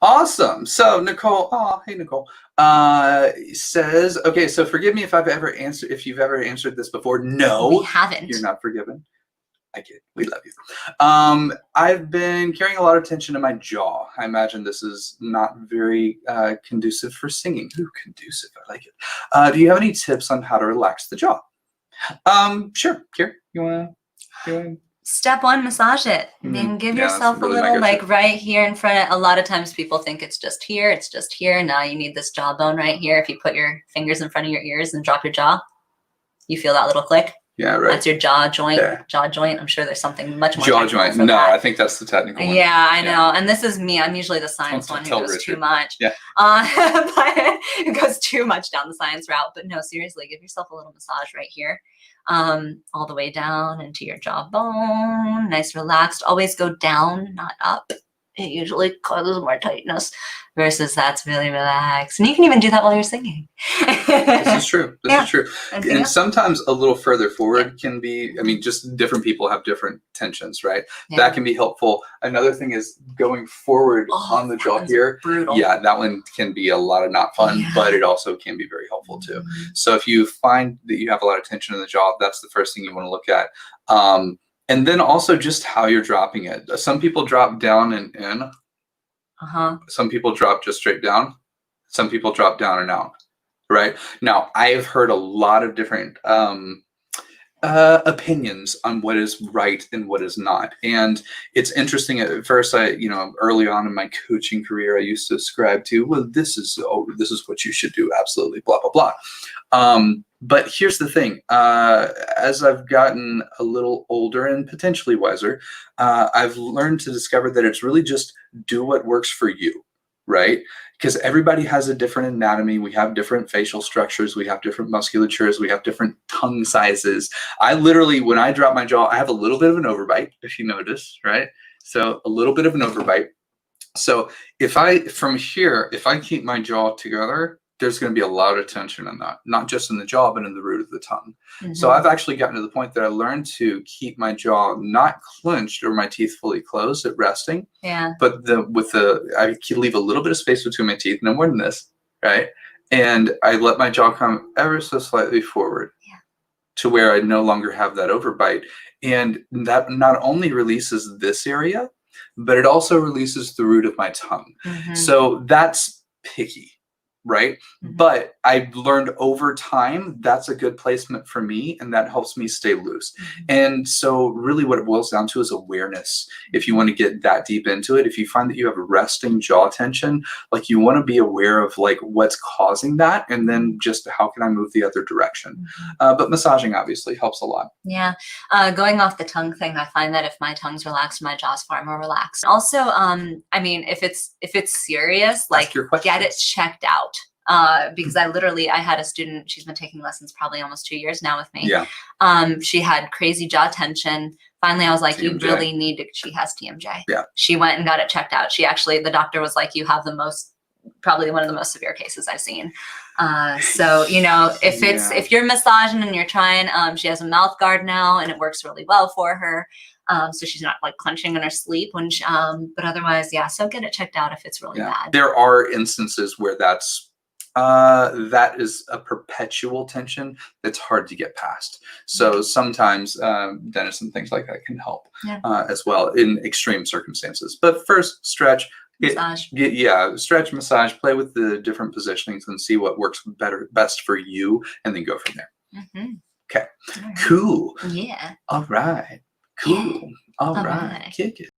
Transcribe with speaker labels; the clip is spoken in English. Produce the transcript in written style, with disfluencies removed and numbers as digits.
Speaker 1: Awesome. So Nicole, oh, hey Nicole, says, okay, so forgive me if if you've ever answered this before. No,
Speaker 2: we haven't.
Speaker 1: You're not forgiven. I kid. We love you. I've been carrying a lot of tension in my jaw. I imagine this is not very conducive for singing. Ooh, conducive. I like it. Do you have any tips on how to relax the jaw? Sure. Here, you wanna?
Speaker 2: Step one, massage it. I mean, give yourself
Speaker 1: really
Speaker 2: a little, like right here in front. A lot of times people think it's just here. It's just here. Now you need this jawbone right here. If you put your fingers in front of your ears and drop your jaw, you feel that little click.
Speaker 1: Yeah, right.
Speaker 2: That's your jaw joint. Yeah. Jaw joint. I'm sure there's something much more.
Speaker 1: Jaw joint. No, I think that's the technical one.
Speaker 2: Yeah, I know. And this is me. I'm usually the science one who goes too much.
Speaker 1: Yeah.
Speaker 2: But it goes too much down the science route. But no, seriously, give yourself a little massage right here. All the way down into your jawbone. Nice, relaxed. Always go down, not up. It usually causes more tightness versus that's really relaxed. And you can even do that while you're singing.
Speaker 1: This is true. This is true. And sometimes a little further forward can be, I mean, just different people have different tensions, right? Yeah. That can be helpful. Another thing is going forward on the jaw here.
Speaker 2: Brutal.
Speaker 1: Yeah, that one can be a lot of not fun, but it also can be very helpful too. So if you find that you have a lot of tension in the jaw, that's the first thing you want to look at. And then also just how you're dropping it. Some people drop down and in. Some people drop just straight down. Some people drop down and out. Right? Now, I've heard a lot of different opinions on what is right and what is not. And it's interesting. At first, early on in my coaching career, I used to ascribe to, well, this is what you should do. Absolutely, blah, blah, blah. But here's the thing. As I've gotten a little older and potentially wiser, I've learned to discover that it's really just do what works for you, right? Because everybody has a different anatomy. We have different facial structures. We have different musculatures. We have different tongue sizes. I literally, when I drop my jaw, I have a little bit of an overbite, if you notice, right? So a little bit of an overbite. So from here, if I keep my jaw together, there's going to be a lot of tension in that, not just in the jaw, but in the root of the tongue. So I've actually gotten to the point that I learned to keep my jaw not clenched or my teeth fully closed at resting.
Speaker 2: Yeah.
Speaker 1: But I leave a little bit of space between my teeth, no more than this, right? And I let my jaw come ever so slightly forward to where I no longer have that overbite. And that not only releases this area, but it also releases the root of my tongue. So that's picky. Right. But I've learned over time, that's a good placement for me. And that helps me stay loose. And so really what it boils down to is awareness. If you want to get that deep into it, if you find that you have resting jaw tension, like you want to be aware of like what's causing that. And then just how can I move the other direction? But massaging obviously helps a lot.
Speaker 2: Yeah. Going off the tongue thing, I find that if my tongue's relaxed, my jaw's far more relaxed. Also, I mean, if it's serious, like get it checked out. Because I had a student, she's been taking lessons probably almost 2 years now with me. Yeah. She had crazy jaw tension. Finally, I was like, TMJ. You really need to, she has TMJ. Yeah. She went and got it checked out. The doctor was like, you have probably one of the most severe cases I've seen. So, if you're massaging and you're trying, she has a mouth guard now and it works really well for her. So she's not like clenching in her sleep but otherwise, so get it checked out if it's really bad.
Speaker 1: There are instances where that is a perpetual tension that's hard to get past. So sometimes dentists and things like that can help as well in extreme circumstances. But first, stretch.
Speaker 2: Massage.
Speaker 1: Stretch, massage, play with the different positionings and see what works best for you, and then go from there. Okay. Cool.
Speaker 2: Yeah.
Speaker 1: All right. Cool. All right. Kick it.